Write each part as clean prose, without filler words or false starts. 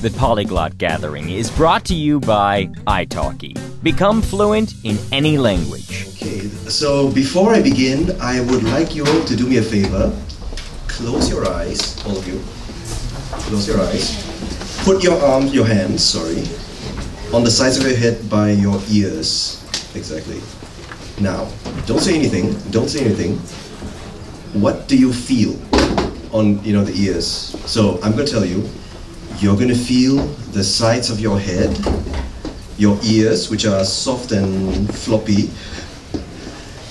The Polyglot Gathering is brought to you by italki. Become fluent in any language. Okay, so before I begin, I would like you all to do me a favor. Close your eyes, all of you. Close your eyes. Put your hands, on the sides of your head by your ears. Exactly. Now, don't say anything. Don't say anything. What do you feel on, the ears? So I'm going to tell you. You're going to feel the sides of your head, your ears, which are soft and floppy.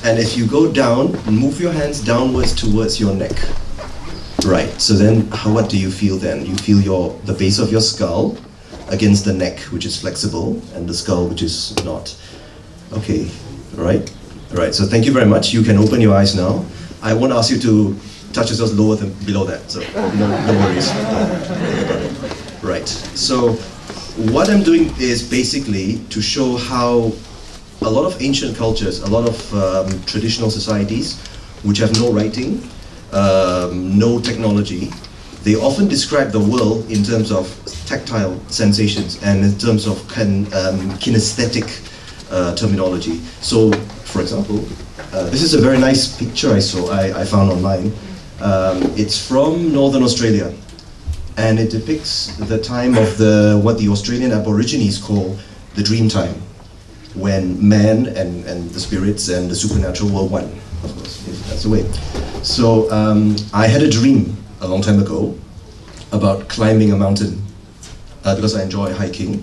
And if you go down, move your hands downwards towards your neck. Right, so then what do you feel then? You feel the base of your skull against the neck, which is flexible, and the skull, which is not. Okay, right? Right, so thank you very much. You can open your eyes now. I won't ask you to touch yourselves lower than below that, so no worries. Right, so what I'm doing is basically to show how a lot of ancient cultures, a lot of traditional societies, which have no writing, no technology, they often describe the world in terms of tactile sensations and in terms of kinesthetic terminology. So, for example, this is a very nice picture I found online. It's from Northern Australia, and it depicts the time of what the Australian Aborigines call the dream time, when man and the spirits and the supernatural were one, of course, that's the way. So I had a dream a long time ago about climbing a mountain, because I enjoy hiking,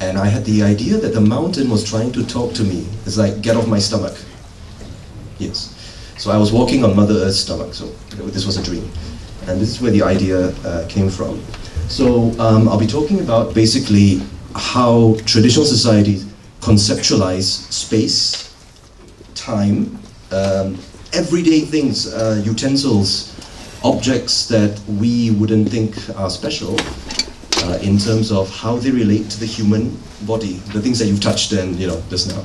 and I had the idea that the mountain was trying to talk to me. It's like, get off my stomach. Yes. So I was walking on Mother Earth's stomach, so this was a dream. And this is where the idea came from. So I'll be talking about basically how traditional societies conceptualize space, time, everyday things, utensils, objects that we wouldn't think are special in terms of how they relate to the human body, the things that you've touched and just now.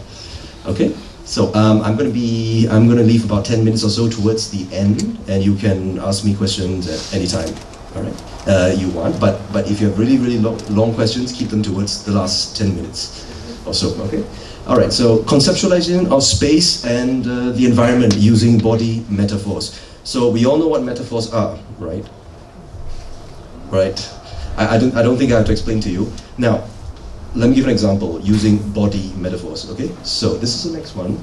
Okay? So I'm going to leave about 10 minutes or so towards the end, and you can ask me questions at any time. All right, you want, but if you have really long questions, keep them towards the last 10 minutes or so. Okay. All right. So conceptualization of space and the environment using body metaphors. So we all know what metaphors are, right? Right. I don't think I have to explain to you now. Let me give an example using body metaphors, okay? So this is the next one.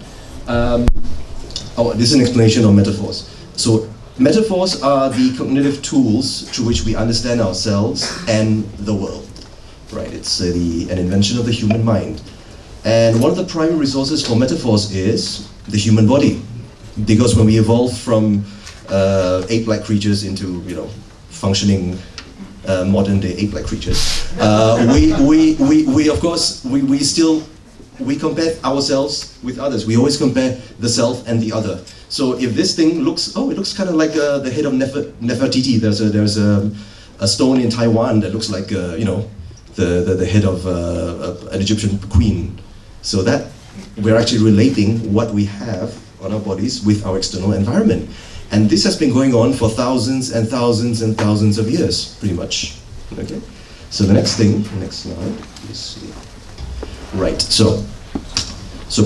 This is an explanation of metaphors. So metaphors are the cognitive tools through which we understand ourselves and the world, right? It's an invention of the human mind. And one of the primary resources for metaphors is the human body. Because when we evolved from ape-like creatures into, functioning modern-day ape-like creatures. We compare ourselves with others. We always compare the self and the other. So if this thing looks, it looks kind of like the head of Nefertiti. There's a stone in Taiwan that looks like the head of an Egyptian queen. So that we're actually relating what we have on our bodies with our external environment. And this has been going on for thousands and thousands and thousands of years, pretty much. Okay. So the next slide. Let's see. Right. So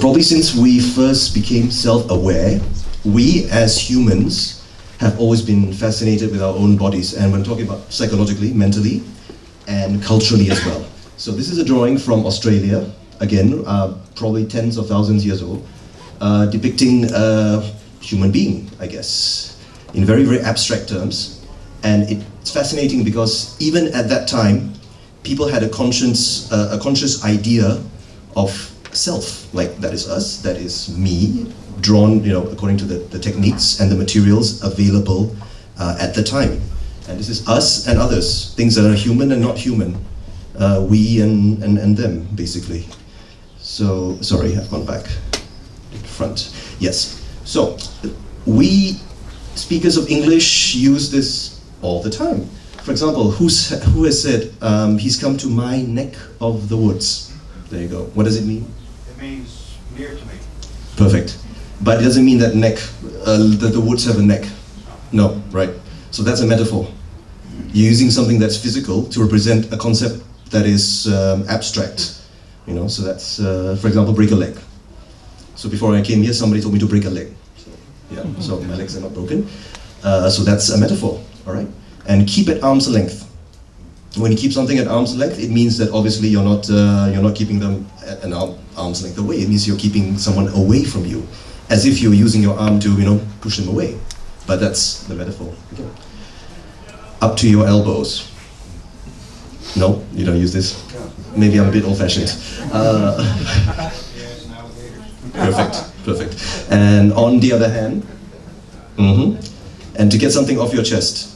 probably since we first became self-aware, we as humans have always been fascinated with our own bodies, and when talking about psychologically, mentally, and culturally as well. So this is a drawing from Australia, again, probably tens of thousands of years old, depicting human being, I guess, in very, very abstract terms. And it's fascinating because even at that time, people had a conscious idea of self, like that is us, that is me, drawn, according to the techniques and the materials available at the time. And this is us and others, things that are human and not human, we and them, basically. So, sorry, I've gone back to the front. Yes. So, we speakers of English use this all the time. For example, who has said, he's come to my neck of the woods? There you go. What does it mean? It means near to me. Perfect. But it doesn't mean that that the woods have a neck. No, right? So that's a metaphor. You're using something that's physical to represent a concept that is abstract. You know, so that's, for example, break a leg. So before I came here, somebody told me to break a leg. So, yeah, so my legs are not broken. So that's a metaphor, all right? And keep at arm's length. When you keep something at arm's length, it means that obviously you're not keeping them at an arm's length away. It means you're keeping someone away from you, as if you're using your arm to, you know, push them away. But that's the metaphor. Okay. Up to your elbows. No, you don't use this. Maybe I'm a bit old-fashioned. Perfect. And on the other hand, and to get something off your chest.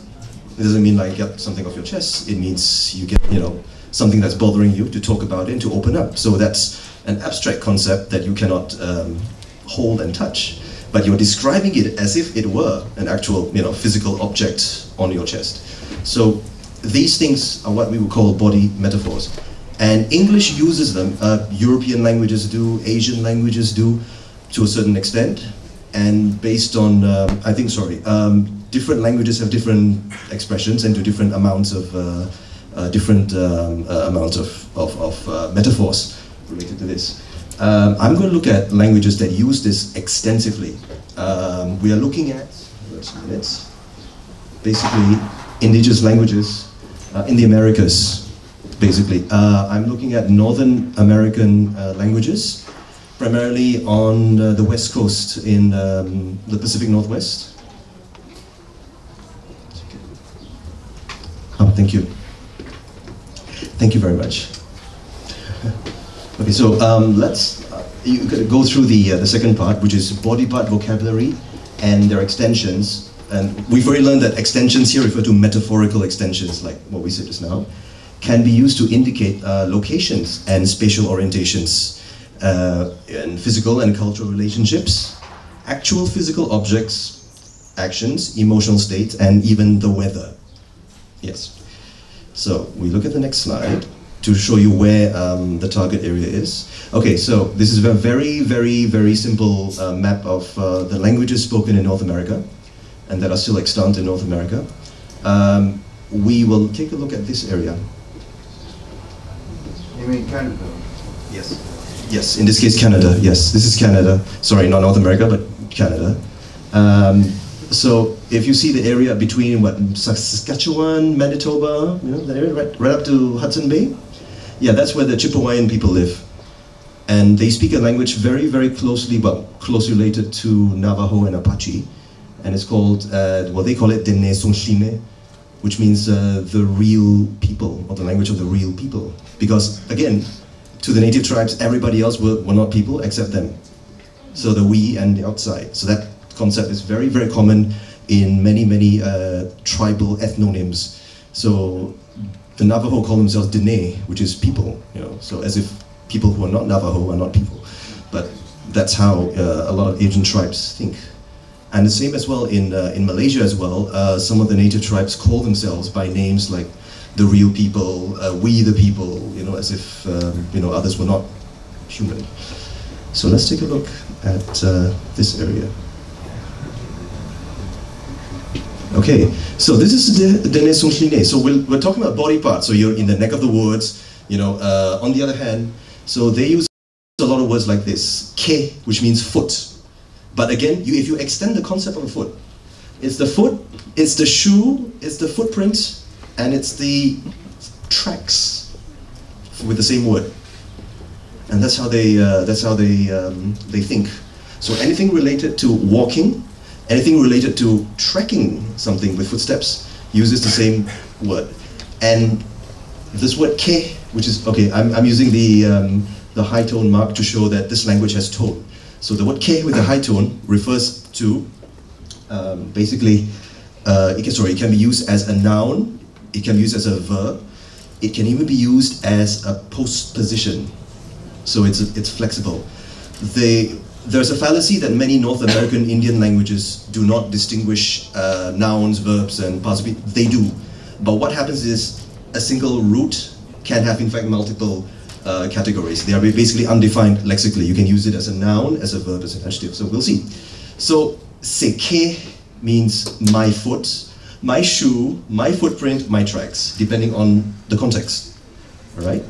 It doesn't mean like get something off your chest. It means you get, you know, something that's bothering you to talk about it and to open up. So that's an abstract concept that you cannot hold and touch, but you're describing it as if it were an actual, you know, physical object on your chest. So these things are what we would call body metaphors. And English uses them, European languages do, Asian languages do, to a certain extent. And based on, different languages have different expressions and do different amounts of metaphors related to this. I'm going to look at languages that use this extensively. We are looking at, basically, indigenous languages in the Americas. Basically, I'm looking at Northern American languages, primarily on the West Coast in the Pacific Northwest. Oh, thank you. Thank you very much. Okay, so you could go through the second part, which is body part vocabulary and their extensions. And we've already learned that extensions here refer to metaphorical extensions, like what we said just now, can be used to indicate locations and spatial orientations, and physical and cultural relationships, actual physical objects, actions, emotional states, and even the weather. Yes. So we look at the next slide to show you where the target area is. Okay, so this is a very, very, very simple map of the languages spoken in North America and that are still extant in North America. We will take a look at this area. You mean Canada? Yes. Yes, in this case Canada, yes. This is Canada. Sorry, not North America, but Canada. So if you see the area between Saskatchewan, Manitoba, you know, that area, right up to Hudson Bay, yeah, that's where the Chippewayan people live. And they speak a language very, very closely related to Navajo and Apache. And it's called, they call it Dene Sonshime, which means the real people, or the language of the real people. Because, again, to the native tribes, everybody else were not people except them. So the we and the outside. So that concept is very, very common in many, many tribal ethnonyms. So the Navajo call themselves Dene, which is people, you know, so as if people who are not Navajo are not people. But that's how a lot of Asian tribes think. And the same as well in Malaysia as well, some of the native tribes call themselves by names like the real people, we the people, you know, as if, you know, others were not human. So let's take a look at this area. Okay, so this is Dene Sonshine. So we're talking about body parts. So you're in the neck of the woods, you know. On the other hand, so they use a lot of words like this, ke, which means foot. But again, if you extend the concept of a foot, it's the foot, it's the shoe, it's the footprint, and it's the tracks with the same word. And that's how they think. So anything related to walking, anything related to tracking something with footsteps uses the same word. And this word ke, which is, okay, I'm using the high tone mark to show that this language has tone. So the word ke with the high tone refers to, basically, it can be used as a noun, it can be used as a verb, it can even be used as a postposition. So it's flexible. There's a fallacy that many North American Indian languages do not distinguish nouns, verbs, and participial. They do. But what happens is a single root can have, in fact, multiple categories. They are basically undefined lexically. You can use it as a noun, as a verb, as an adjective. So we'll see. So seke means my foot. my shoe, my footprint, my tracks, depending on the context. All right?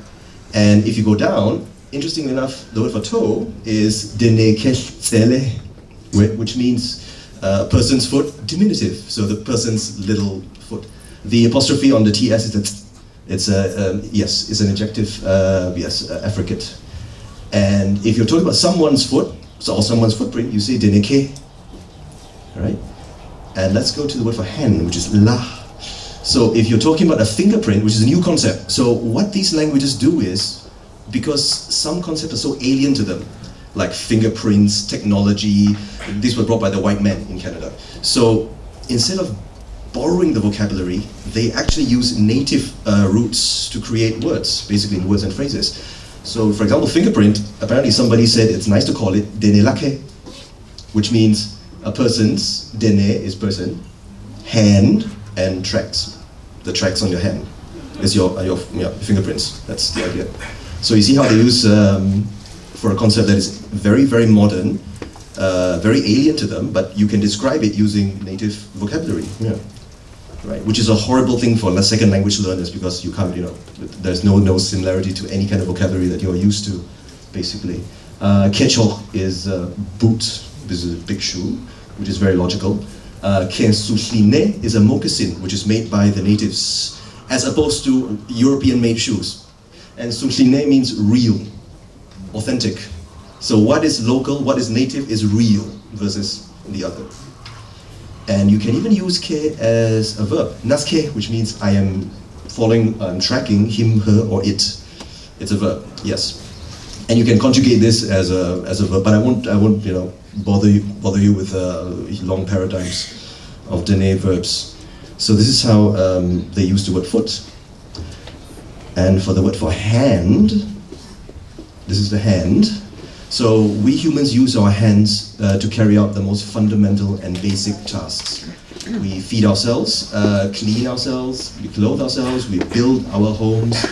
And if you go down, interestingly enough, the word for toe is denekesele, which means person's foot, diminutive, so the person's little foot. The apostrophe on the TS is that it's yes, it's an adjective, yes, affricate. And if you're talking about someone's foot, or someone's footprint, you say deneke, all right? And let's go to the word for hand, which is la. So if you're talking about a fingerprint, which is a new concept, so what these languages do is, because some concepts are so alien to them, like fingerprints, technology, these were brought by the white men in Canada. So instead of borrowing the vocabulary, they actually use native roots to create words, basically words and phrases. So for example, fingerprint, apparently somebody said it's nice to call it denelake, which means a person's, dene is person, hand, and tracks. The tracks on your hand is your fingerprints. That's the idea. So you see how they use, for a concept that is very, very modern, very alien to them, but you can describe it using native vocabulary. Yeah. Right, which is a horrible thing for second language learners, because you can't, there's no similarity to any kind of vocabulary that you're used to, basically. Kecho is boot, this is a big shoe, which is very logical. Kensushine is a moccasin, which is made by the natives, as opposed to European-made shoes. And sushine means real, authentic. So what is local, what is native is real versus the other. And you can even use ke as a verb. Naske, which means I am following, tracking him, her, or it. It's a verb, yes. And you can conjugate this as a verb, but I won't bother you with long paradigms of Dene verbs. So this is how they use the word foot. And for the word for hand, this is the hand. So we humans use our hands to carry out the most fundamental and basic tasks. We feed ourselves, clean ourselves, we clothe ourselves, we build our homes,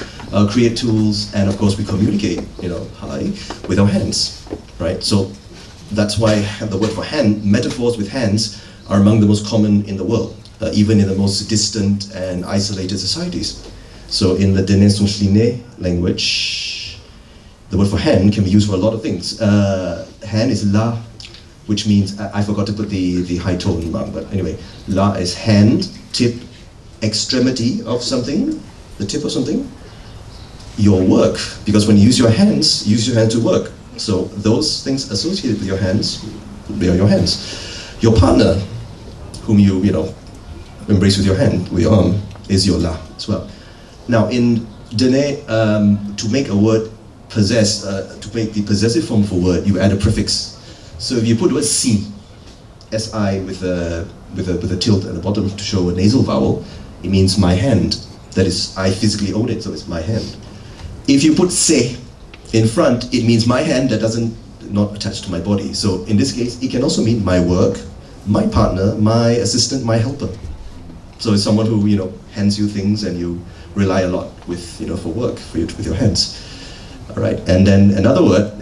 create tools, and of course we communicate, with our hands, right? So that's why the word for hand, metaphors with hands, are among the most common in the world, even in the most distant and isolated societies. So in the Dene Songshline language, the word for hand can be used for a lot of things. Hand is la, which means, I forgot to put the high tone mark, but anyway, la is hand, tip, extremity of something, the tip of something. Your work, because when you use your hands to work. So those things associated with your hands, they are your hands. Your partner, whom you embrace with your hand, with your arm, is your la as well. Now in Dene, to make a word possess, to make the possessive form of a word, you add a prefix. So if you put the word si, si with a tilt at the bottom to show a nasal vowel, it means my hand. That is, I physically own it, so it's my hand. If you put se in front, it means my hand that not attached to my body. So in this case, it can also mean my work, my partner, my assistant, my helper. So it's someone who hands you things and you rely a lot with for work with your hands. All right, and then another word,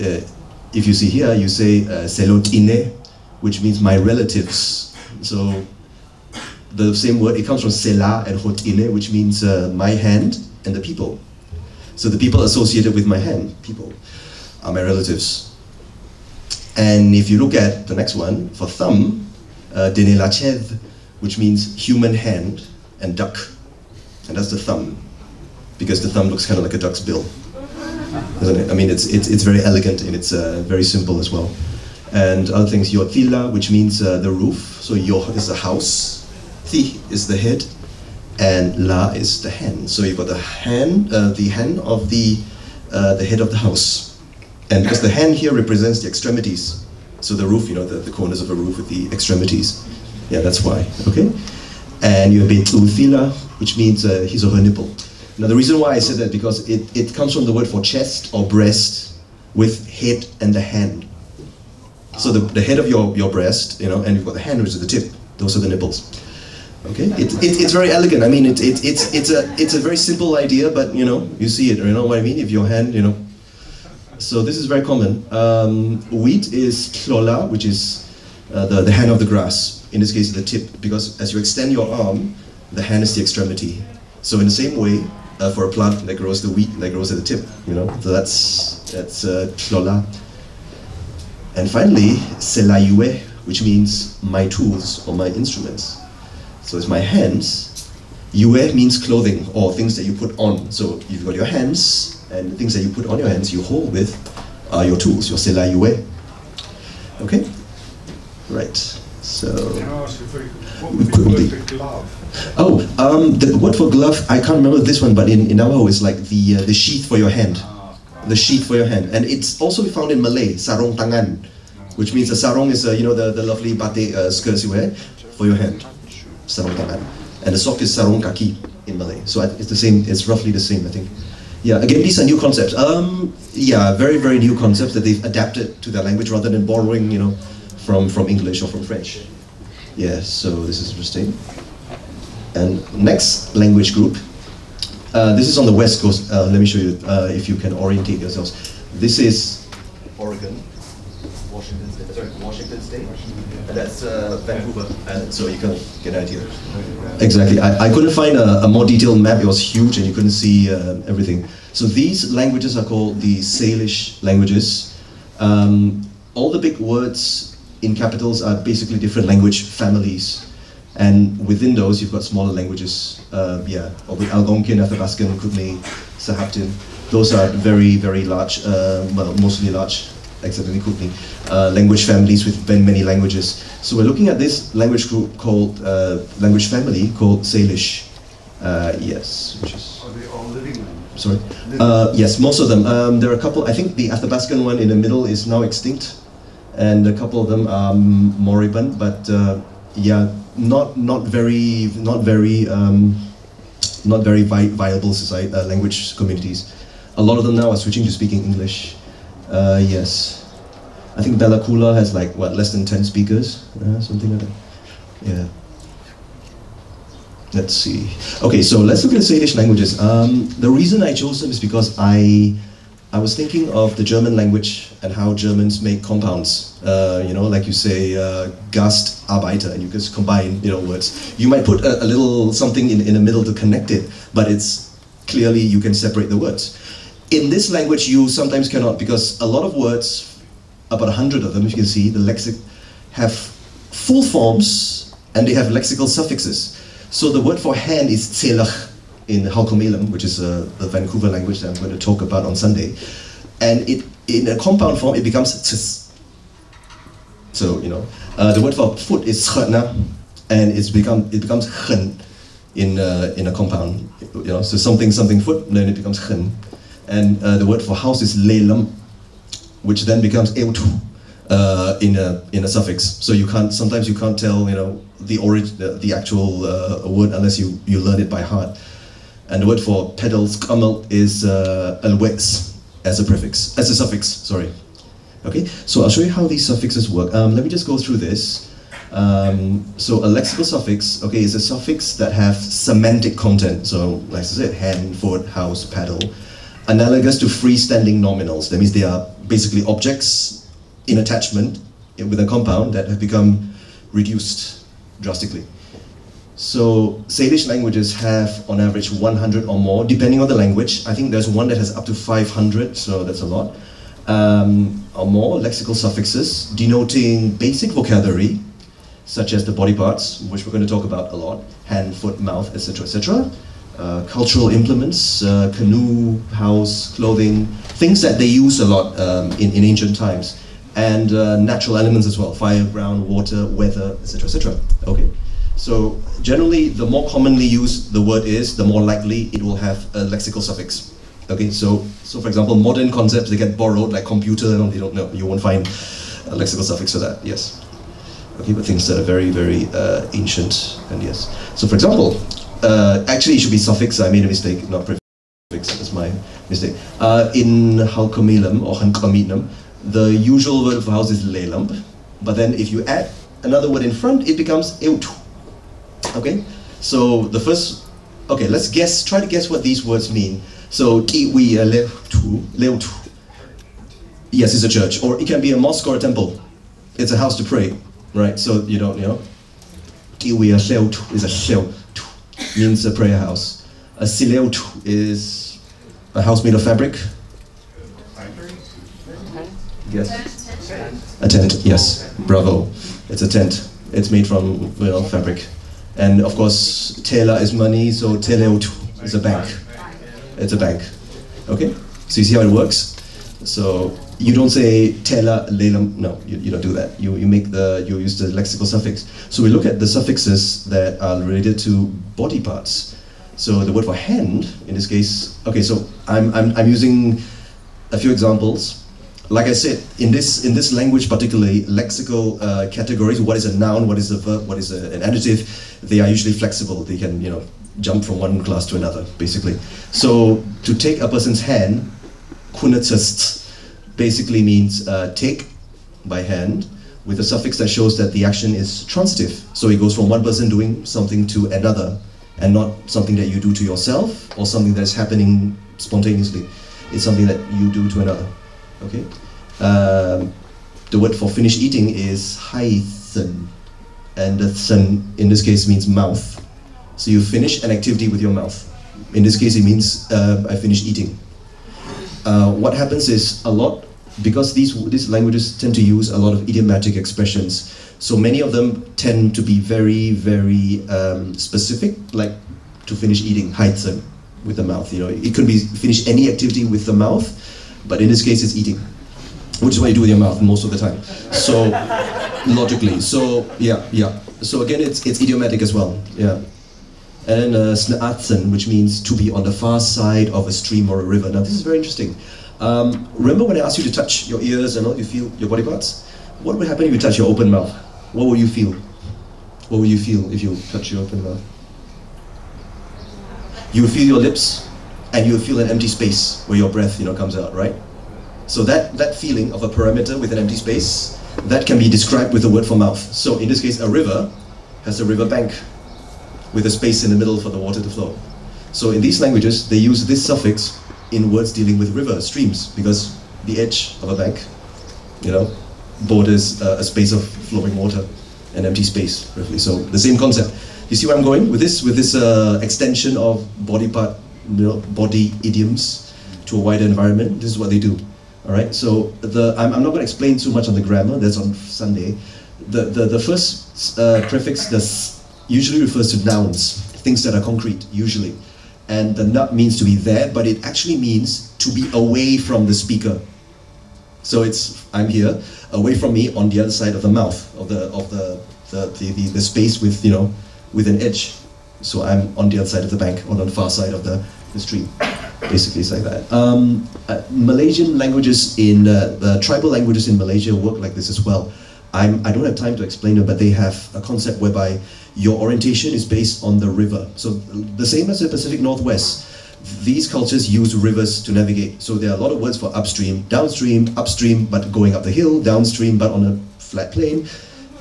if you see here, you say selotine, which means my relatives. So the same word, it comes from sela and hotine, which means my hand and the people. So the people associated with my hand, people, are my relatives. And if you look at the next one, for thumb, dene lachev, which means human hand and duck. And that's the thumb, because the thumb looks kind of like a duck's bill. Isn't it? I mean, it's very elegant and it's very simple as well. And other things, yotila, which means the roof. So yo is the house, thi is the head, and la is the hand. So you've got the hand of the head of the house. And because the hand here represents the extremities, so the roof, the corners of a roof with the extremities. Yeah, that's why. Okay. And you have betuthila, which means his or her nipple. Now the reason why I said that, because it comes from the word for chest or breast with head and the hand. So the head of your breast, and you've got the hand, which is the tip. Those are the nipples. Okay, it's very elegant. I mean, it's a very simple idea, but you see it. You know what I mean? If your hand, So this is very common. Wheat is klola, which is the hand of the grass. in this case the tip, because as you extend your arm, the hand is the extremity. So in the same way, for a plant that grows the wheat that grows at the tip, you know, so that's tlola. And finally, selayue, which means my tools or my instruments. So it's my hands. Yue means clothing or things that you put on. So you've got your hands, and the things that you put on your hands, you hold with, are your tools, your selayue. Okay? Right. So. Can I ask you what would be the word for glove? Oh, the word for glove, I can't remember this one, but in Navajo it's like the sheath for your hand. The sheath for your hand. And it's also found in Malay, sarong tangan, which means a sarong is, you know, the lovely batik skirts you wear for your hand. Sarong tangan. And the sock is sarong kaki in Malay. So it's the same, it's roughly the same, I think. Yeah, again, these are new concepts. Yeah, very, very new concepts that they've adapted to their language rather than borrowing, you know, from English or from French. Yeah, so this is interesting. And next language group, this is on the West Coast. Let me show you if you can orientate yourselves. This is Oregon, Washington State, and that's Vancouver Island, so you can get an idea. Exactly, I couldn't find a more detailed map. It was huge and you couldn't see everything. So these languages are called the Salish languages. All the big words in capitals are basically different language families. And within those, you've got smaller languages, yeah, Algonquin, Athabascan, Kootenai, Sahaptin. Those are very, very large, well, mostly large, except in Kootenai, language families with many languages. So we're looking at this language group called, language family called Salish. Yes, which is... Are they all living languages? Sorry? Yes, most of them. There are a couple, I think the Athabascan one in the middle is now extinct, and a couple of them are moribund, but yeah, not very viable society, language communities. A lot of them now are switching to speaking English. Yes, I think Bella Coola has like what, less than 10 speakers, something like that. Yeah. Let's see. Okay, so let's look at the Salish languages. The reason I chose them is because I was thinking of the German language and how Germans make compounds. You know, like you say, Gast, Arbeiter, and you just combine, you know, words. You might put a little something in the middle to connect it, but it's clearly you can separate the words. In this language, you sometimes cannot, because a lot of words, about 100 of them, if you can see, the lexic have full forms and they have lexical suffixes. So the word for hand is tselach in Halkomelem, which is the Vancouver language that I'm going to talk about on Sunday. And in a compound form, it becomes ts. So, you know, the word for foot is chna, and it becomes chen in a compound. You know, so something foot, then it becomes chen. And the word for house is lelem, which then becomes eutu in a suffix. So sometimes you can't tell, you know, the actual word unless you learn it by heart. And the word for pedals, kamal, is alwets as a suffix, sorry. Okay, so I'll show you how these suffixes work. Let me just go through this. So a lexical suffix, okay, is a suffix that have semantic content. So, like I said, hand, foot, house, paddle. Analogous to freestanding nominals. That means they are basically objects in attachment with a compound that have become reduced drastically. So Salish languages have on average 100 or more, depending on the language. I think there's one that has up to 500, so that's a lot. Or more lexical suffixes denoting basic vocabulary, such as the body parts, which we're going to talk about a lot, hand, foot, mouth, etc., etc. Cultural implements, canoe, house, clothing, things that they use a lot in ancient times. And natural elements as well, fire, ground, water, weather, etc., etc. Okay. So generally, the more commonly used the word is, the more likely it will have a lexical suffix. Okay, so for example, modern concepts, they get borrowed, like computer, they don't know, you won't find a lexical suffix for that, yes. Okay, but things that are very, very ancient, and yes. So for example, actually it should be suffix, I made a mistake, not prefix, that's my mistake. In Halkomelem or Hankaminam, the usual word for house is lelamp, but then if you add another word in front, it becomes eutu. Okay, so the first, okay, let's try to guess what these words mean. So, kiwi leutu. Yes, it's a church, or it can be a mosque or a temple. It's a house to pray, right? So you know, kiwi, a shell is a shell, means a prayer house. A sileu is a house made of fabric. Yes. A tent, yes. Bravo. It's a tent. It's made from fabric. And of course, tela is money, so teleu is a bank. It's a bank. Okay? So you see how it works? So you don't say tela lelam. No, you don't do that. You use the lexical suffix. So we look at the suffixes that are related to body parts. So the word for hand, in this case, okay. So I'm using a few examples. Like I said, in this language, particularly lexical categories, what is a noun, what is a verb, what is an adjective, they are usually flexible. They can jump from one class to another, basically. So to take a person's hand, kunatist, basically means take by hand, with a suffix that shows that the action is transitive. So it goes from one person doing something to another, and not something that you do to yourself or something that's happening spontaneously. It's something that you do to another. Okay. The word for finish eating is haithen, and the sen in this case means mouth. So you finish an activity with your mouth. In this case, it means I finished eating. What happens is because these languages tend to use a lot of idiomatic expressions. So many of them tend to be very, very specific, like to finish eating, haithen, with the mouth. It could be finish any activity with the mouth, but in this case, it's eating, which is what you do with your mouth most of the time. So logically, so yeah. So again, it's idiomatic as well. Yeah. And then sna'atsen, which means to be on the far side of a stream or a river. Now this is very interesting. Remember when I asked you to touch your ears and all, you feel your body parts? What would happen if you touch your open mouth? What would you feel? What would you feel if you touch your open mouth? You would feel your lips, and you would feel an empty space where your breath comes out, right? So that feeling of a perimeter with an empty space, that can be described with the word for mouth. So in this case, a river has a river bank with a space in the middle for the water to flow. So in these languages, they use this suffix in words dealing with river, streams, because the edge of a bank, borders a space of flowing water, an empty space, roughly. So the same concept. You see where I'm going with this? With this extension of body part, body idioms to a wider environment. This is what they do. All right. So I'm not going to explain too much on the grammar. That's on Sunday. The first prefix usually refers to nouns, things that are concrete, usually. And the nut means to be there, but it actually means to be away from the speaker. So I'm here, away from me, on the other side of the mouth of the space with an edge. So I'm on the other side of the bank, or on the far side of the stream. Basically, it's like that. Malaysian languages the tribal languages in Malaysia work like this as well. I don't have time to explain it, but they have a concept whereby your orientation is based on the river. So the same as the Pacific Northwest, these cultures use rivers to navigate. So there are a lot of words for upstream, downstream, upstream, but going up the hill, downstream, but on a flat plain.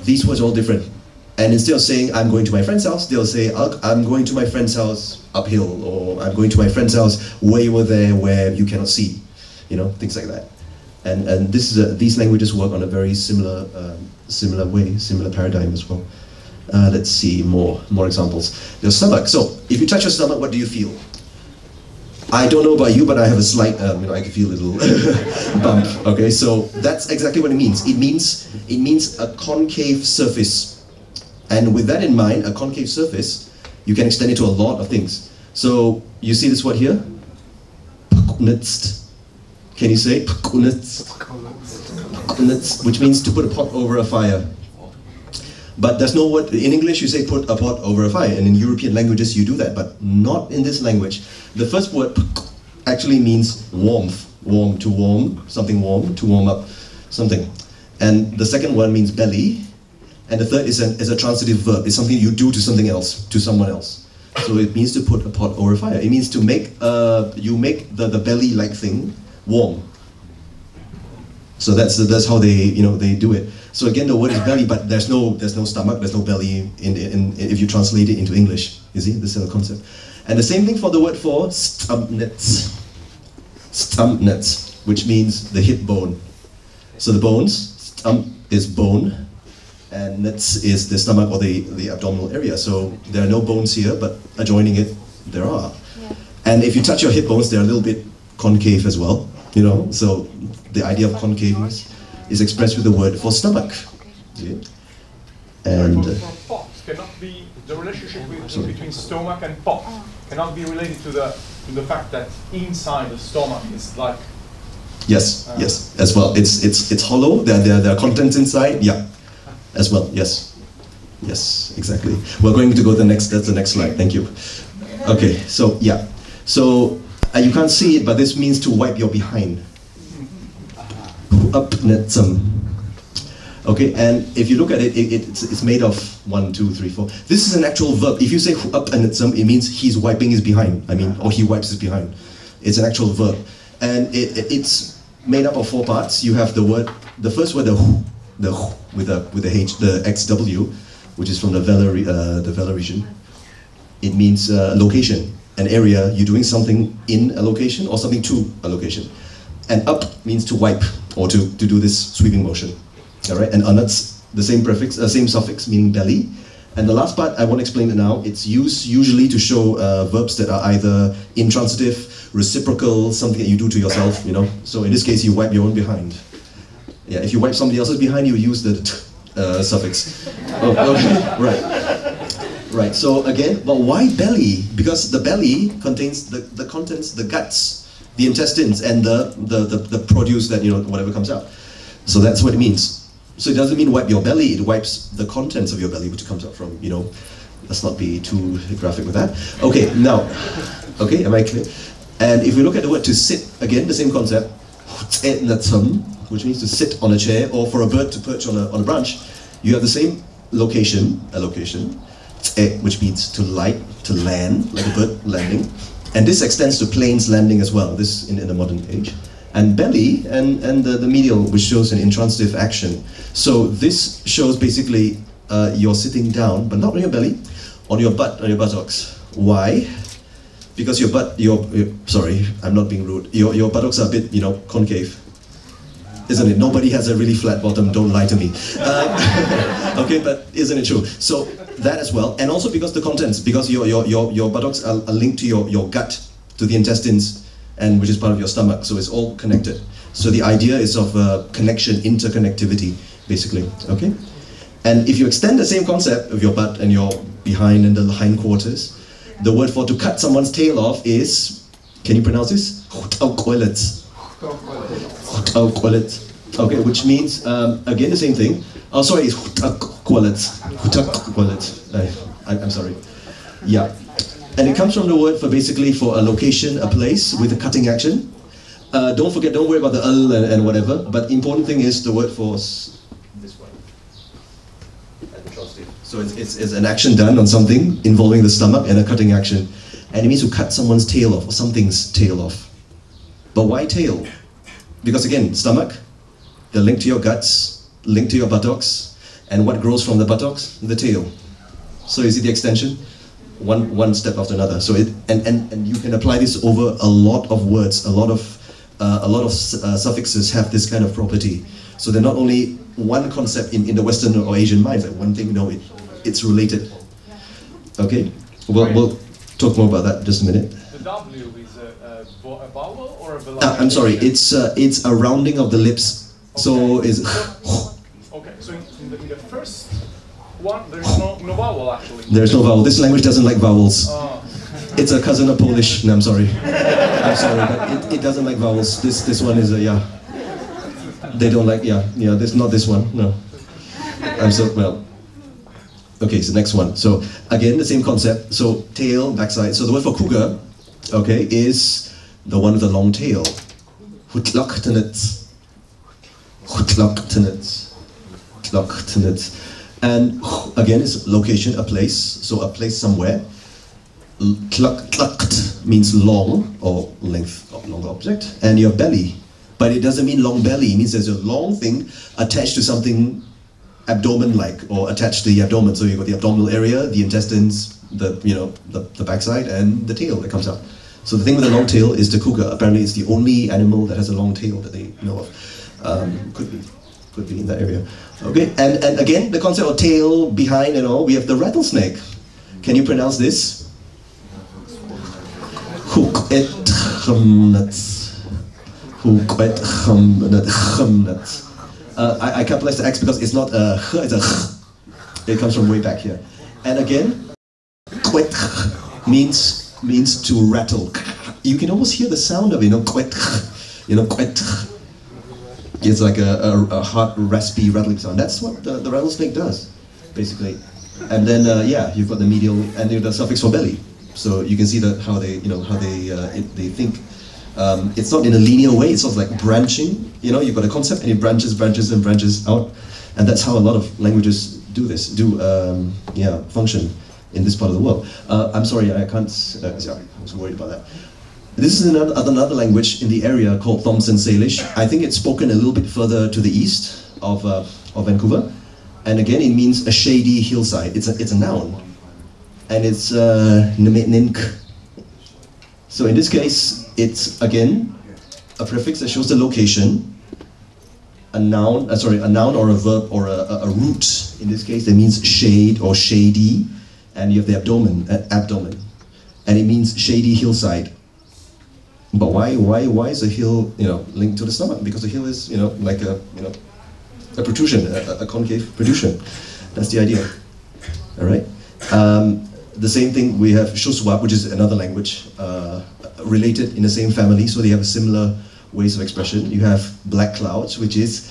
These words are all different. And instead of saying, I'm going to my friend's house, they'll say, I'm going to my friend's house uphill, or I'm going to my friend's house way over there where you cannot see, things like that. And these languages work on a very similar way, similar paradigm as well. Let's see more examples. Your stomach. So if you touch your stomach, what do you feel? I don't know about you, but I have a slight, I can feel a little bump. Okay, so that's exactly what it means. It means a concave surface. And with that in mind, a concave surface, you can extend it to a lot of things. So you see this word here? Can you say which means to put a pot over a fire. But there's no word, in English you say put a pot over a fire, and in European languages you do that, but not in this language. The first word actually means warmth, to warm, something warm, to warm up something. And the second one means belly, and the third is a transitive verb. It's something you do to something else, to someone else. So it means to put a pot over a fire. It means to make, you make the belly-like thing warm. So that's how they they do it. So again, the word is belly, but there's no stomach, there's no belly if you translate it into English. You see, this is the concept. And the same thing for the word for stumnets, which means the hip bone. So the bones, stump is bone, and nuts is the stomach or the abdominal area. So there are no bones here, but adjoining it, there are. Yeah. And if you touch your hip bones, they're a little bit concave as well, you know. So the idea of concaveness is expressed with the word for stomach. Okay. And for pot cannot be the relationship between stomach and pot cannot be related to the fact that inside the stomach is like. Yes, yes, as well. It's hollow. There are contents inside. Yeah, as well. Yes, yes, exactly. We're going to go to the next. That's the next slide. Thank you. Okay, so yeah, so you can't see it, but this means to wipe your behind. Up some. Okay, and if you look at it, it's made of 1, 2, 3, 4. This is an actual verb. If you say up and some, it means he's wiping his behind. I mean, or he wipes his behind. It's an actual verb, and it's made up of 4 parts. You have the word, the first word, the with the H, the XW, which is from the Vela region. It means location, an area. You're doing something in a location or something to a location. And up means to wipe or to do this sweeping motion. All right, and anuts, the same prefix, same suffix, meaning belly. And the last part, I won't explain it now. It's used usually to show verbs that are either intransitive, reciprocal, something that you do to yourself, you know. So in this case, you wipe your own behind. Yeah, if you wipe somebody else's behind, you use the suffix. Oh, okay, right. Right, so again, but why belly? Because the belly contains the contents, the guts, the intestines, and the produce that, you know, whatever comes out. So that's what it means. So it doesn't mean wipe your belly, it wipes the contents of your belly, which comes out from, you know, let's not be too graphic with that. Okay, now, okay, am I clear? And if we look at the word to sit, again, the same concept, which means to sit on a chair, or for a bird to perch on a branch, you have the same location, which means to light, to land, like a bird landing. And this extends to planes landing as well, this in the modern age. And belly, and the medial, which shows an intransitive action. So this shows basically you're sitting down, but not on your belly, on your butt, on your buttocks. Why? Because your butt, sorry, I'm not being rude. Your buttocks are a bit, you know, concave, isn't it? Nobody has a really flat bottom. Don't lie to me. Okay, but isn't it true? So that as well, and also because the contents, because your buttocks are linked to your gut, to the intestines, and which is part of your stomach, so it's all connected. So the idea is of connection, interconnectivity, basically, okay? And if you extend the same concept of your butt and your behind and the hindquarters, the word for to cut someone's tail off is, can you pronounce this? Okay, which means, again, the same thing. Oh, sorry, it's I'm sorry. Yeah. And it comes from the word for basically for a location, a place with a cutting action. Don't worry about the and whatever, but important thing is the word for this one. So it's an action done on something involving the stomach and a cutting action. And it means to cut someone's tail off, or something's tail off. But why tail? Because again, stomach, they're linked to your guts, linked to your buttocks, and what grows from the buttocks? The tail. So you see the extension? One step after another. So and you can apply this over a lot of words. A lot of suffixes have this kind of property. So they're not only one concept in the Western or Asian minds. Like one thing, no, it's related. Okay, we'll talk more about that in just a minute. The W is a vowel or a vowel? I'm sorry. It's a rounding of the lips. Okay. So is. Okay. So in the first one, there's no vowel actually. There's no vowel. This language doesn't like vowels. It's a cousin of Polish. No, I'm sorry. I'm sorry, but it doesn't like vowels. This one is a yeah. They don't like This not this one. No. I'm so well. Okay, so next one. So again, the same concept. So tail, backside. So the word for cougar, okay, is the one with the long tail. Hutloktenitz. And again, it's location, a place. So a place somewhere. Tlukt means long or length of long object, and your belly. But it doesn't mean long belly. It means there's a long thing attached to something abdomen-like, or attached to the abdomen. So you've got the abdominal area, the intestines, the backside, and the tail that comes out. So the thing with the long tail is the cougar. Apparently, it's the only animal that has a long tail that they know of. Could be. could be in that area. Okay, and again, the concept of tail, behind and all, we have the rattlesnake. Can you pronounce this? I capitalize the X because it's not a H, it's a H. It comes from way back here. And again, means to rattle. You can almost hear the sound of it, It's like a hot, raspy, rattling sound. That's what the rattlesnake does, basically. And then, yeah, you've got the medial and the suffix for belly. So you can see that how they think. It's not in a linear way. It's sort of like branching. You've got a concept and it branches and branches out, and that's how a lot of languages function in this part of the world. I'm sorry, I can't. I was worried about that. This is another language in the area called Thompson Salish. I think it's spoken a little bit further to the east of Vancouver, and again, it means a shady hillside. It's a noun, and it's nink. So in this case, it's again a prefix that shows the location. A noun or a verb or a root. In this case, that means shade or shady, and you have the abdomen, and it means shady hillside. But why is a hill linked to the stomach? Because the hill is like a protrusion, a concave protrusion. That's the idea. All right. The same thing we have Shuswap, which is another language related in the same family, so they have similar ways of expression. You have black clouds, which is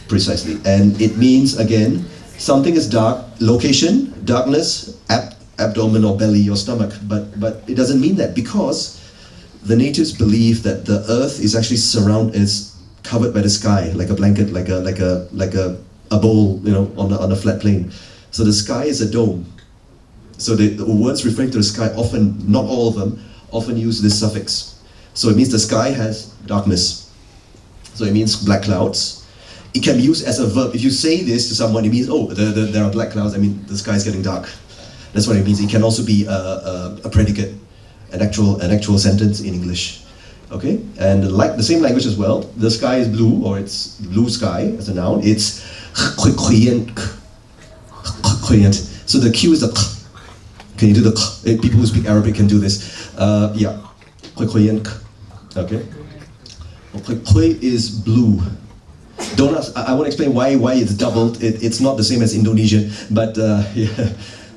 precisely, and it means again something is dark, location, darkness, abdomen or belly or stomach, but it doesn't mean that, because the natives believe that the earth is actually is covered by the sky, like a blanket, like a bowl, on a flat plane. So the sky is a dome. So the words referring to the sky often, not all of them, often use this suffix. So it means the sky has darkness. So it means black clouds. It can be used as a verb. If you say this to someone, it means, there are black clouds, I mean the sky is getting dark. That's what it means. It can also be a predicate, an actual sentence in English. Okay? And like the same language as well, the sky is blue, or it's blue sky as a noun. It's so the Q is the. Can you do the? People who speak Arabic can do this. Yeah. Okay. Is blue. Don't ask. I won't explain why it's doubled. It's not the same as Indonesian, but yeah,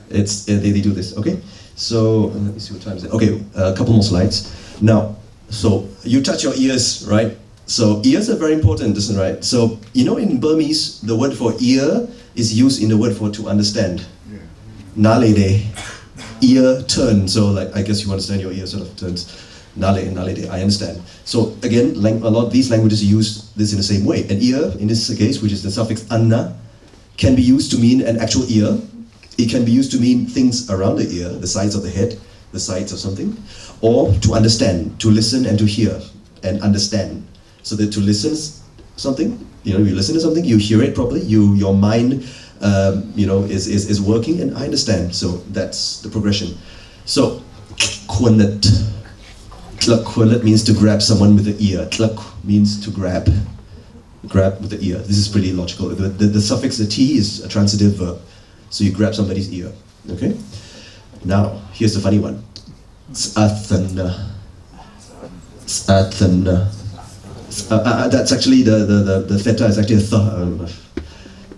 they do this. Okay. So let me see what time is it. Okay, a couple more slides. Now, so you touch your ears, right? So ears are very important, isn't it, right? So in Burmese, the word for ear is used in the word for to understand. Nale de, ear turn. So like I guess you understand, your ear sort of turns. Nale de, I understand. So again, a lot of these languages use this in the same way. An ear, in this case, which is the suffix anna, can be used to mean an actual ear. It can be used to mean things around the ear, the sides of the head, the sides of something, or to understand, to listen and to hear and understand. So that to listen something, you listen to something, you hear it properly, your mind, is working, and I understand. So that's the progression. So, kwanat. Kwanat means to grab someone with the ear. Tlak means to grab with the ear. This is pretty logical. The suffix, the T, is a transitive verb. So you grab somebody's ear, okay? Now, here's the funny one. S'athana. S'athana. That's actually, the theta is actually a th.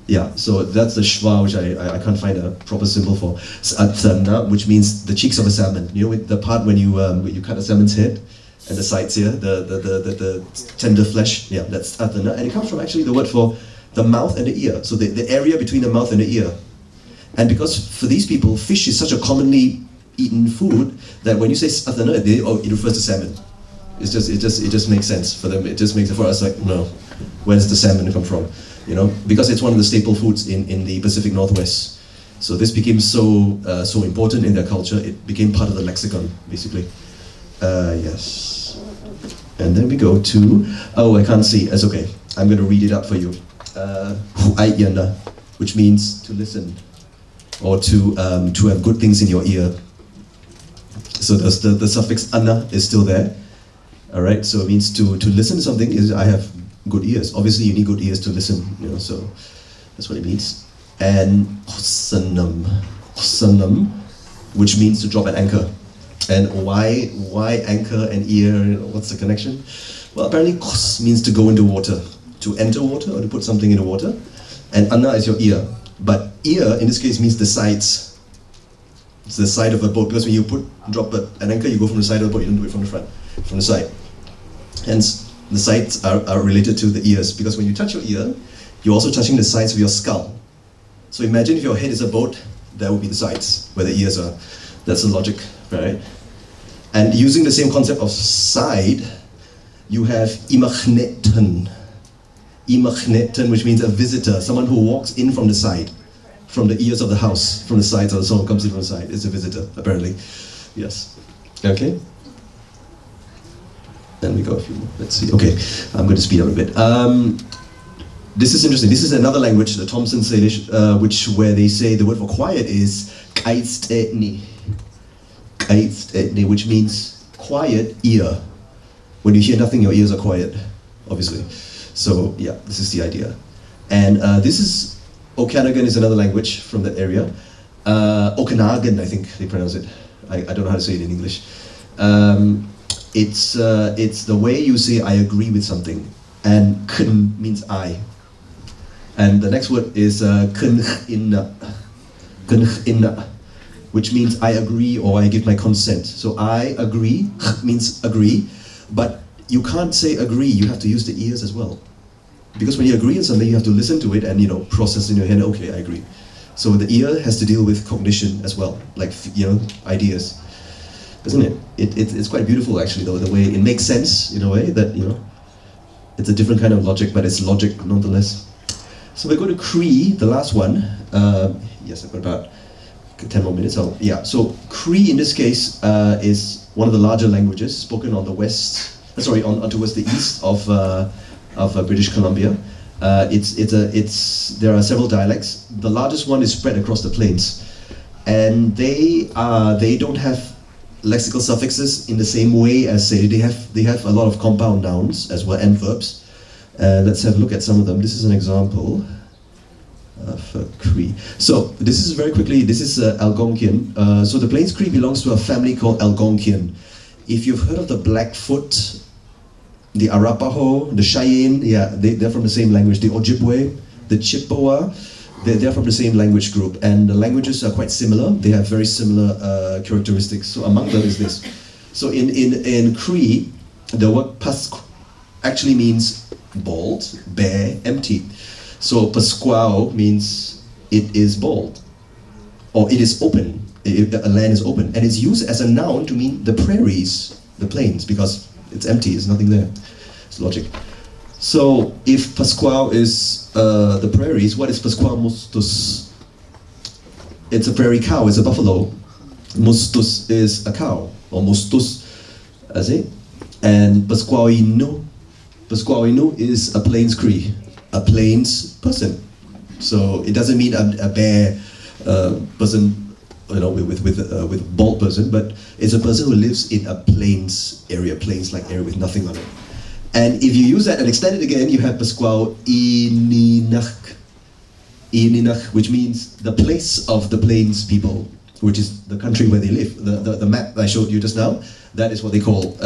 Yeah, so that's the schwa, which I can't find a proper symbol for. S'athana, which means the cheeks of a salmon. With the part when you cut a salmon's head, and the sides here, the tender flesh, yeah, that's s'athana. And it comes from actually the word for the mouth and the ear. So the area between the mouth and the ear. And because for these people, fish is such a commonly eaten food that when you say s'athana, it refers to salmon. It just makes sense for them. It just makes it for us like, no, where does the salmon come from? Because it's one of the staple foods in the Pacific Northwest. So this became so important in their culture. It became part of the lexicon, basically. Yes. And then we go to, I can't see. That's okay. I'm going to read it out for you. Hu'ayyana, which means to listen, or to have good things in your ear. So the suffix ana is still there. All right, so it means to listen to something is I have good ears. Obviously, you need good ears to listen, you know, so that's what it means. And hussanam, which means to drop an anchor. And why anchor and ear? What's the connection? Well, apparently khus means to go into water, to enter water or to put something into water. And anna is your ear. But ear in this case means the sides. It's the side of a boat, because when you drop an anchor, you go from the side of the boat, you don't do it from the front, from the side. Hence, the sides are related to the ears, because when you touch your ear, you're also touching the sides of your skull. So imagine if your head is a boat, that would be the sides, where the ears are. That's the logic, right? And using the same concept of side, you have imagneten. Imagneten, which means a visitor, someone who walks in from the side, from the ears of the house, from the sides, or someone comes in from the side. It's a visitor, apparently. Yes. Okay? Then we go a few more. Let's see. Okay, I'm going to speed up a bit. This is interesting. This is another language, the Thompson Salish, where they say the word for quiet is kaitsteni. Kaitsteni, which means quiet ear. When you hear nothing, your ears are quiet, obviously. So yeah, this is the idea. And this is Okanagan is another language from that area. Okanagan, I think they pronounce it. I don't know how to say it in English. It's the way you say I agree with something, and kun means I. And the next word is kun'inna, which means I agree or I give my consent. So I agree means agree, but you can't say agree. You have to use the ears as well, because when you agree on something, you have to listen to it and process in your head. Okay, I agree. So the ear has to deal with cognition as well, like ideas. Isn't it? It's quite beautiful actually, though, the way it makes sense in a way that, it's a different kind of logic, but it's logic nonetheless. So we go to Cree, the last one. Yes, I've got about 10 more minutes. Oh, yeah. So Cree in this case is one of the larger languages spoken on the west. Towards the east of British Columbia. There are several dialects. The largest one is spread across the plains, and they don't have lexical suffixes in the same way as, say, they have a lot of compound nouns as well, and verbs. Let's have a look at some of them. This is an example of Cree. So this is very quickly, this is Algonquian. So the Plains Cree belongs to a family called Algonquian. If you've heard of the Blackfoot, the Arapaho, the Cheyenne, yeah, they're from the same language. The Ojibwe, the Chippewa, they're from the same language group, and the languages are quite similar. They have very similar characteristics. So among them is this. So in Cree, the word pask actually means bald, bare, empty. So pasquao means it is bald, or it is open. A land is open, and it's used as a noun to mean the prairies, the plains, because it's empty. There's nothing there. It's logic. So if pasquao is the prairies, what is pasquao mustus? It's a prairie cow. It's a buffalo. Mustus is a cow, or mustus, as it. And pasquao inu is a plains Cree, a plains person. So it doesn't mean a bare person, with bald person, but it's a person who lives in a plains area, plains-like area with nothing on it. And if you use that and extend it again, you have pasquao ininach, which means the place of the plains people, which is the country where they live. The map I showed you just now, that is what they call,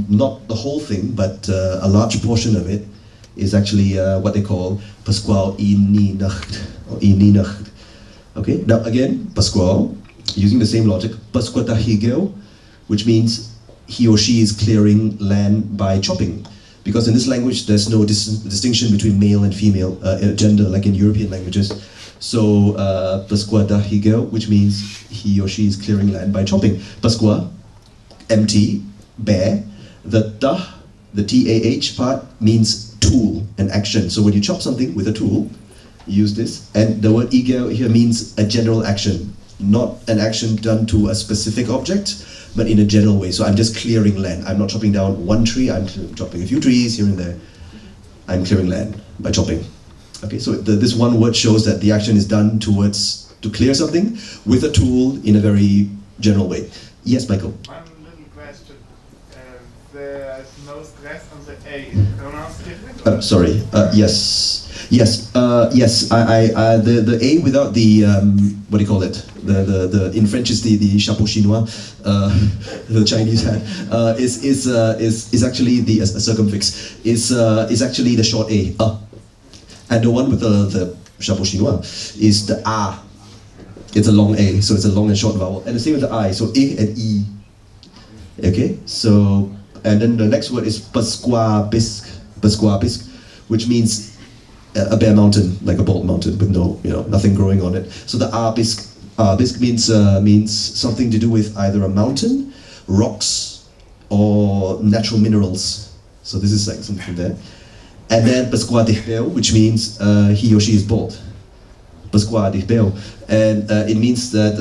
not the whole thing, but a large portion of it is actually what they call pasquao ininacht, or ininacht. Okay, now again, pasquao, using the same logic, pasquatahigeo, which means he or she is clearing land by chopping. Because in this language, there's no distinction between male and female gender, like in European languages. So, pasquatahigeo, which means he or she is clearing land by chopping. Pasqua, empty, bare. The tah, the T-A-H part, means tool and action. So when you chop something with a tool, you use this. And the word igeo here means a general action, not an action done to a specific object, but in a general way. So I'm just clearing land. I'm not chopping down one tree, I'm chopping a few trees here and there. I'm clearing land by chopping. Okay, so this one word shows that the action is done to clear something with a tool in a very general way. Yes, Michael? One little question. The Sorry. Yes. The A without the what do you call it? The in French is the chapeau chinois, the Chinese hat, is actually the circumfix. Is actually the short A. And the one with the chapeau chinois is the A. It's a long A, so it's a long and short vowel. And the same with the I, so A and E. Okay, so, and then the next word is Pasquabisk, which means a bare mountain, like a bald mountain with no, nothing growing on it. So the Abisk means something to do with either a mountain, rocks, or natural minerals. So this is like something there. And then Pasquadihbeo, which means he or she is bald. Pasquadihbeo. And it means that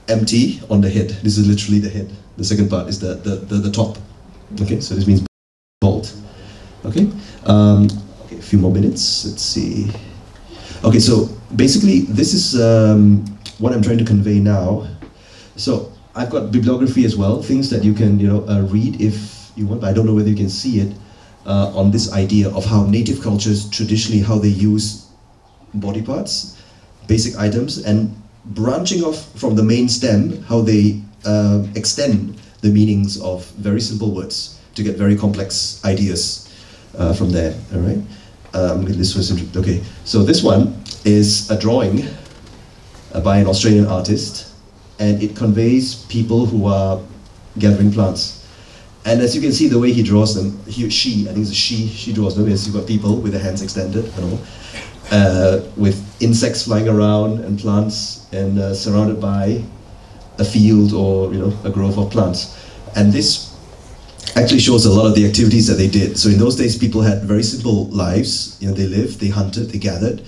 empty on the head. This is literally the head. The second part is the top. Okay, so this means bald. Okay, okay, a few more minutes. Let's see. Okay, so basically this is what I'm trying to convey now. So I've got bibliography as well, things that you can read if you want, but I don't know whether you can see it on this idea of how native cultures traditionally how they use body parts, basic items, and branching off from the main stem, how they extend the meanings of very simple words to get very complex ideas from there. All right. This was okay. So this one is a drawing by an Australian artist, and it conveys people who are gathering plants. And as you can see, the way he draws them, she, I think it's a she draws them. Yes, you've got people with their hands extended, with insects flying around and plants, and surrounded by a field or a grove of plants. And this actually shows a lot of the activities that they did. So in those days, people had very simple lives. They lived, they hunted, they gathered,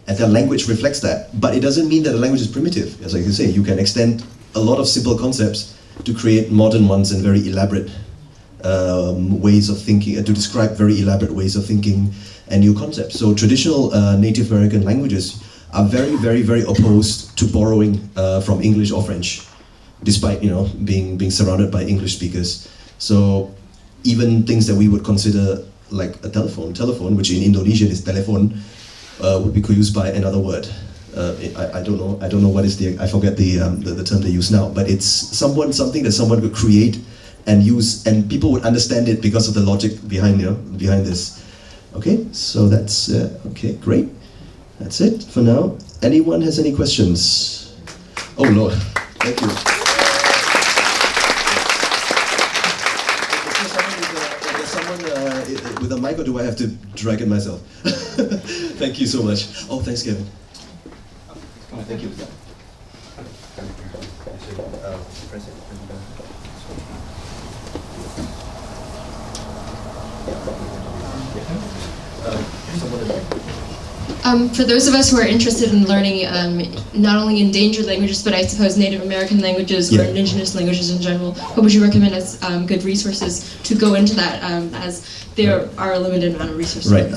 and their language reflects that. But it doesn't mean that the language is primitive. As I can say, you can extend a lot of simple concepts to create modern ones and very elaborate ways of thinking, to describe very elaborate ways of thinking and new concepts. So traditional Native American languages are very, very, very opposed to borrowing from English or French, despite being surrounded by English speakers. So even things that we would consider like a telephone, which in Indonesian is telepon, would be used by another word. I don't know what is I forget the term they use now, but it's something that someone could create and use, and people would understand it because of the logic behind this. Okay, so that's okay, great. That's it for now. Anyone has any questions? Oh Lord, thank you. Is someone with a mic, or do I have to drag it myself? Thank you so much. Oh, thanks, Kevin. Oh, thank you. For those of us who are interested in learning not only endangered languages, but I suppose Native American languages or indigenous languages in general, what would you recommend as good resources to go into that, as there are a limited amount of resources? Right.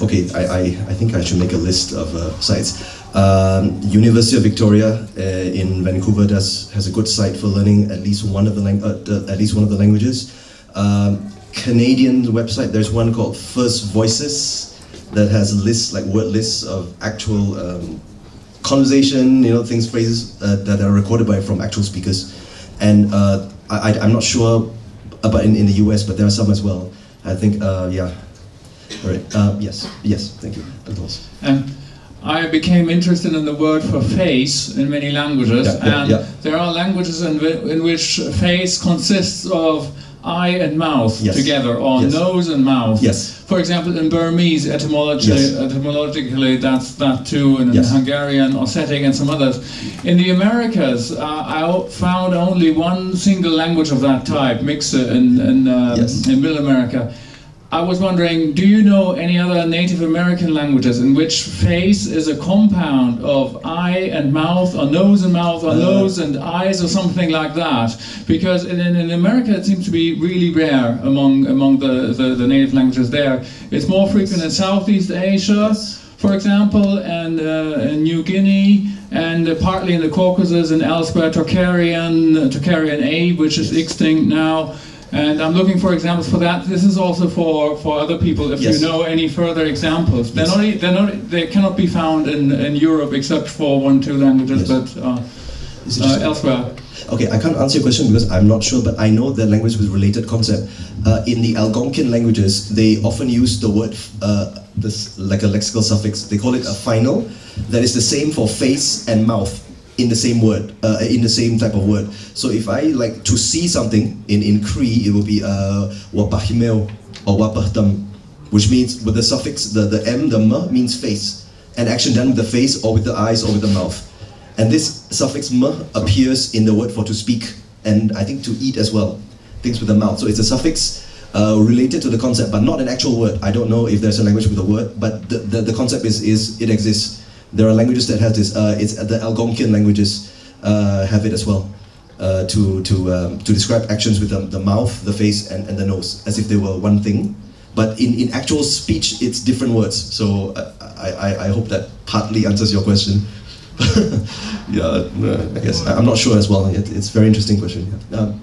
Okay. I think I should make a list of sites. University of Victoria in Vancouver has a good site for learning at least one of the languages. Canadian website, there's one called First Voices that has lists, like word lists of actual conversation, things, phrases that are recorded from actual speakers. And I'm not sure about in the US, but there are some as well. I think, yeah. All right. Yes. Thank you. I became interested in the word for face in many languages, there are languages in which face consists of eye and mouth together, or nose and mouth. Yes. For example, in Burmese, etymologically, that's that too, and in Hungarian, Ossetic, and some others. In the Americas, I found only one single language of that type, Mixa, in Middle America. I was wondering, do you know any other Native American languages in which face is a compound of eye and mouth, or nose and mouth, or nose and eyes, or something like that? Because in America it seems to be really rare among the native languages there. It's more frequent in Southeast Asia, for example, and in New Guinea, and partly in the Caucasus and elsewhere, Tocharian A, which is extinct now. And I'm looking for examples for that. This is also for other people. If you know any further examples, they cannot be found in Europe except for 1-2 languages, but elsewhere. Okay, I can't answer your question because I'm not sure, but I know that language with related concept. In the Algonquian languages, they often use the word, like a lexical suffix. They call it a final. That is the same for face and mouth in the same word, in the same type of word. So if I like to see something in Cree, it will be wapahimeo or wapahtam, which means with the suffix, the m, the m means face, and action done with the face or with the eyes or with the mouth. And this suffix m appears in the word for to speak, and I think to eat as well, things with the mouth. So it's a suffix related to the concept, but not an actual word. I don't know if there's a language with a word, but the concept is it exists. There are languages that have this. It's the Algonquian languages have it as well, to describe actions with the mouth, the face, and the nose, as if they were one thing. But in actual speech, it's different words. So I hope that partly answers your question. Yeah, I guess I'm not sure as well. It's a very interesting question.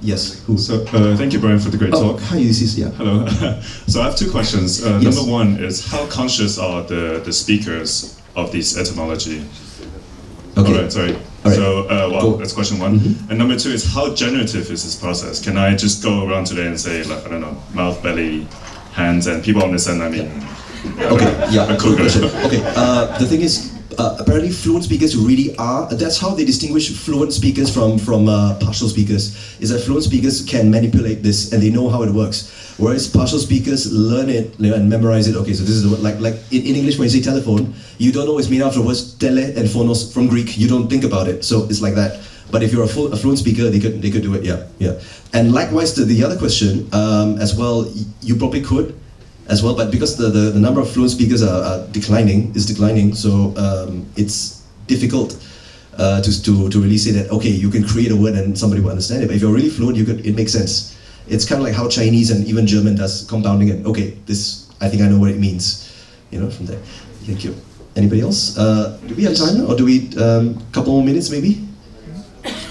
Yes. Who? So thank you, Brian, for the great talk. Hi, Ulysses. Yeah. Hello. So I have two questions. Yes. Number one is how conscious are the speakers of this etymology? Okay. All right. Sorry. All right. So that's question one. And number two is how generative is this process? Can I just go around today and say, like, I don't know, mouth, belly, hands, and people understand? I mean. Okay. Yeah. Cool question. Okay. The thing is. Apparently fluent speakers really are, that's how they distinguish fluent speakers from partial speakers, is that fluent speakers can manipulate this and they know how it works, whereas partial speakers learn it and memorize it. Okay, so this is the word, like in English when you say telephone, you don't know it's made out of the words tele and phonos from Greek, you don't think about it, so it's like that. But if you're a fluent speaker, they could do it, yeah. And likewise to the other question, as well, you probably could, as well, but because the number of fluent speakers is declining, so it's difficult to really say that, okay, you can create a word and somebody will understand it, but if you're really fluent, it makes sense. It's kind of like how Chinese and even German does compounding it. Okay, this, I think I know what it means, from there. Thank you. Anybody else? Do we have time, or do we, couple more minutes maybe?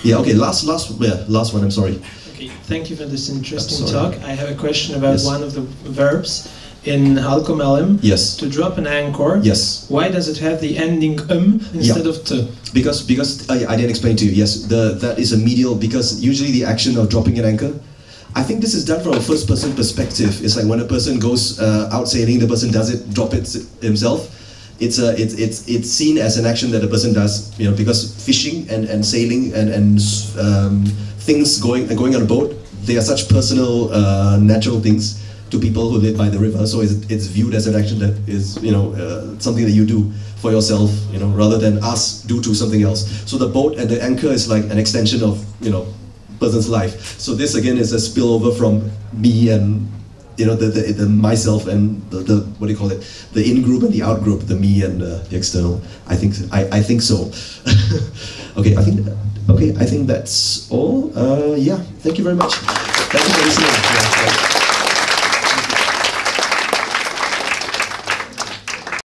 Yeah, okay, last one, I'm sorry. Okay, thank you for this interesting talk. I have a question about one of the verbs. In Halkomelem, yes, to drop an anchor, yes, why does it have the ending instead of t? Because I didn't explain to you. Yes, that is a medial, because usually the action of dropping an anchor, I think this is done from a first person perspective. It's like when a person goes out sailing, the person does it, drop it himself. It's seen as an action that a person does, because fishing and sailing and things going on a boat, they are such personal, natural things to people who live by the river, so it's viewed as an action that is, something that you do for yourself, rather than us do to something else. So the boat and the anchor is like an extension of, person's life. So this again is a spillover from me and, the myself and the what do you call it? The in-group and the out-group, the me and the external. I think so. Okay, I think that's all. Yeah, thank you very much. Thank you for listening.